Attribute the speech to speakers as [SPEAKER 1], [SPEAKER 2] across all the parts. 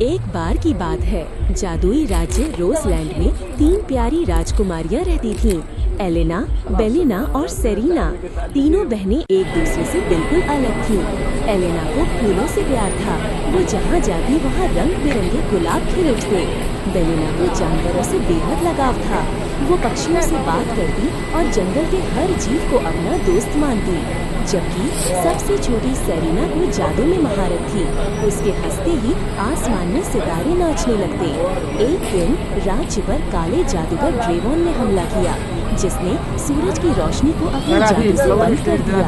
[SPEAKER 1] एक बार की बात है, जादुई राज्य रोजलैंड में 3 प्यारी राजकुमारियां रहती थीं। एलेना, बेलिना और सेरीना। तीनों बहनें एक दूसरे से बिल्कुल अलग थीं। एलेना को फूलों से प्यार था। वो जहाँ जाती वहाँ रंग बिरंगे गुलाब खिल उठते। बेलिना को जानवरों से बेहद लगाव था। वो पक्षियों से बात करती और जंगल के हर जीव को अपना दोस्त मानती। जबकि सबसे छोटी सेरीना को जादू में महारत थी। उसके हंसते ही आसमान में सितारे नाचने लगते। एक दिन राज्य पर काले जादूगर ड्रेगन ने हमला किया, जिसने सूरज की रोशनी को अपने जादू से बंद कर दिया।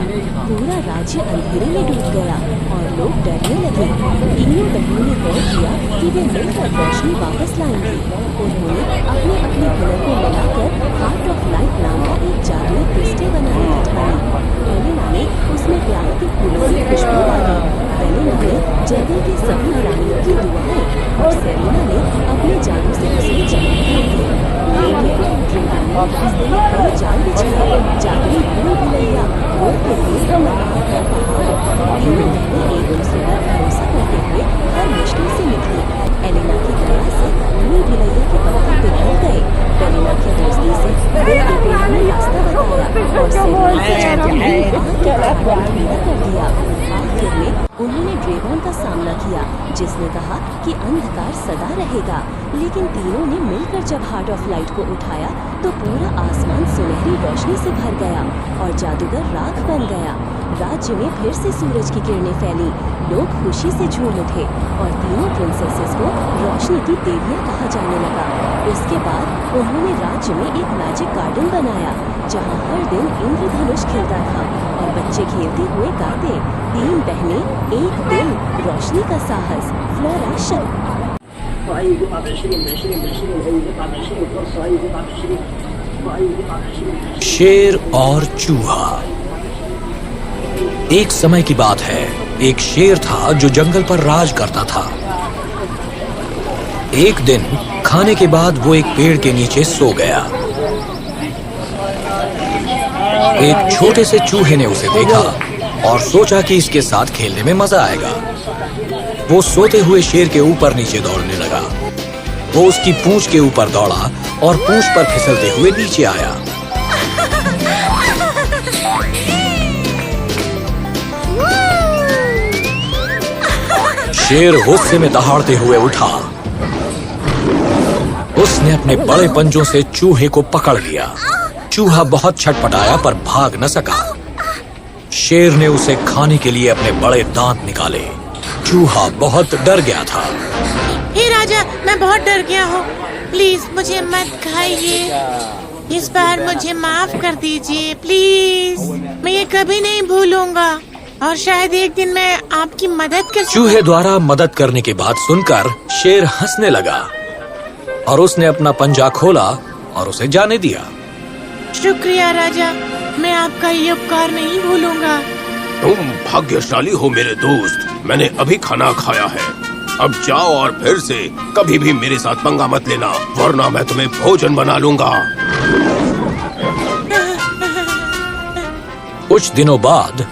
[SPEAKER 1] पूरा राज्य अंधेरे में डूब गया और लोग डरने लगे। तीनों बहनों ने तय किया कि वे मिलकर रोशनी वापस लाएंगी। उन्होंने अपने अपने हुनर को मिलाकर हार्ट ऑफ लाइट नाम का एक जादुई क्रिस्टल बनाने की ठानी। एलेना ने उसमें प्यार के फूलों से खुशबू डाली। बेलिना ने जंगल के सभी प्राणियों की दुआएं और सेरीना ने अपने जादू से उसमें चमत्कार किए। कई जाल बिछाए, जादुई भूल भुलैया, उड़ते हुए पहाड़। तीनों बहनें एक दूसरे पर भरोसा करते हुए हर मुश्किल से निकली। एलेना की दया से भूल भुलैया के पत्थर पिघल गए। बेलिना की दोस्ती से पेड़ों ने रास्ता बताया और सेरीना के जादू ने वहाँ के पहाड़ों को ठंडा कर दिया। आखिर में उन्होंने ड्रेगन का सामना किया, जिसने कहा कि अंधकार सदा रहेगा। लेकिन तीनों ने मिलकर जब हार्ट ऑफ लाइट को उठाया तो पूरा आसमान सुनहरी रोशनी से भर गया और जादूगर राख बन गया। राज्य में फिर से सूरज की किरणें फैली। लोग खुशी से झूम उठे और तीनों प्रिंसेसेस को रोशनी की देवियां कहा जाने लगा। उसके बाद उन्होंने राज्य में एक मैजिक गार्डन बनाया, जहां हर दिन इंद्रधनुष खिलता था और बच्चे खेलते हुए गाते, 3 बहनें, एक दिल, रोशनी का साहस, फ्लोरा शक्ति।
[SPEAKER 2] शेर और चूहा। एक समय की बात है, एक शेर था जो जंगल पर राज करता था। एक दिन खाने के बाद वो एक पेड़ के नीचे सो गया। एक छोटे से चूहे ने उसे देखा और सोचा कि इसके साथ खेलने में मजा आएगा। वो सोते हुए शेर के ऊपर नीचे दौड़ने लगा। वो उसकी पूंछ के ऊपर दौड़ा और पूंछ पर फिसलते हुए नीचे आया। शेर गुस्से में दहाड़ते हुए उठा। उसने अपने बड़े पंजों से चूहे को पकड़ लिया। चूहा बहुत छटपटाया पर भाग न सका। शेर ने उसे खाने के लिए अपने बड़े दांत निकाले। चूहा बहुत डर गया था।
[SPEAKER 3] हे राजा, मैं बहुत डर गया हूँ। प्लीज मुझे मत खाइए। इस बार मुझे माफ कर दीजिए प्लीज। मैं ये कभी नहीं भूलूंगा और शायद एक दिन मैं आपकी मदद कर।
[SPEAKER 2] चूहे द्वारा मदद करने की बात सुनकर शेर हंसने लगा और उसने अपना पंजा खोला और उसे जाने दिया।
[SPEAKER 3] शुक्रिया राजा, मैं आपका ये उपकार नहीं भूलूंगा।
[SPEAKER 4] तुम भाग्यशाली हो मेरे दोस्त। मैंने अभी खाना खाया है। अब जाओ और फिर से कभी भी मेरे साथ पंगा मत लेना, वरना मैं तुम्हें भोजन बना लूंगा।
[SPEAKER 2] कुछ दिनों बाद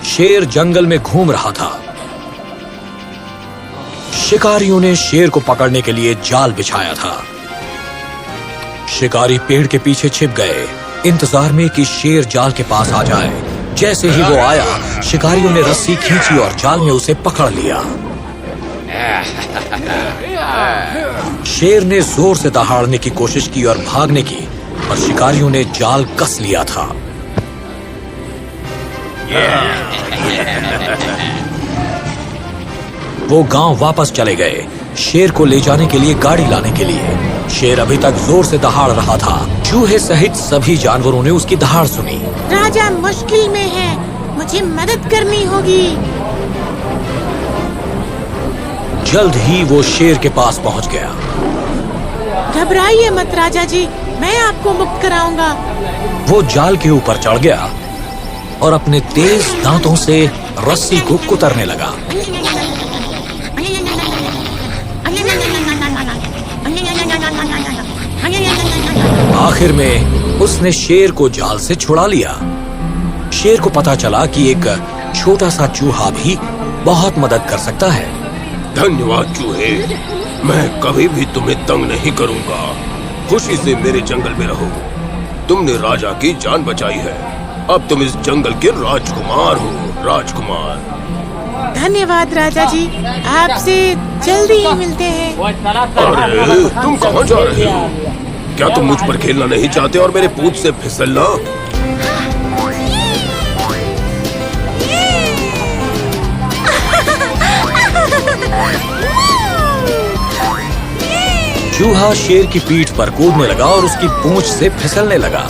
[SPEAKER 2] शेर जंगल में घूम रहा था। शिकारियों ने शेर को पकड़ने के लिए जाल बिछाया था। शिकारी पेड़ के पीछे छिप गए, इंतजार में कि शेर जाल के पास आ जाए। जैसे ही वो आया, शिकारियों ने रस्सी खींची और जाल में उसे पकड़ लिया। शेर ने जोर से दहाड़ने की कोशिश की और भागने की, पर शिकारियों ने जाल कस लिया था। वो गांव वापस चले गए, शेर को ले जाने के लिए गाड़ी लाने के लिए। शेर अभी तक जोर से दहाड़ रहा था। चूहे सहित सभी जानवरों ने उसकी दहाड़ सुनी।
[SPEAKER 3] राजा मुश्किल में है, मुझे मदद करनी होगी।
[SPEAKER 2] जल्द ही वो शेर के पास पहुंच गया।
[SPEAKER 3] घबराइए मत राजा जी, मैं आपको मुक्त कराऊंगा।
[SPEAKER 2] वो जाल के ऊपर चढ़ गया और अपने तेज दांतों से रस्सी को कुतरने लगा। आखिर में उसने शेर को जाल से छुड़ा लिया। शेर को पता चला कि एक छोटा सा चूहा भी बहुत मदद कर सकता है।
[SPEAKER 4] धन्यवाद चूहे। मैं कभी भी तुम्हें तंग नहीं करूंगा। खुशी से मेरे जंगल में रहो। तुमने राजा की जान बचाई है। अब तुम इस जंगल के राजकुमार हो। राजकुमार।
[SPEAKER 3] धन्यवाद राजा जी, आपसे जल्दी ही मिलते हैं।
[SPEAKER 4] अरे तुम कहाँ जा रहे हो? क्या तुम मुझ पर खेलना नहीं चाहते और मेरे पूंछ से फिसलना?
[SPEAKER 2] चूहा शेर की पीठ पर कूदने लगा और उसकी पूंछ से फिसलने लगा।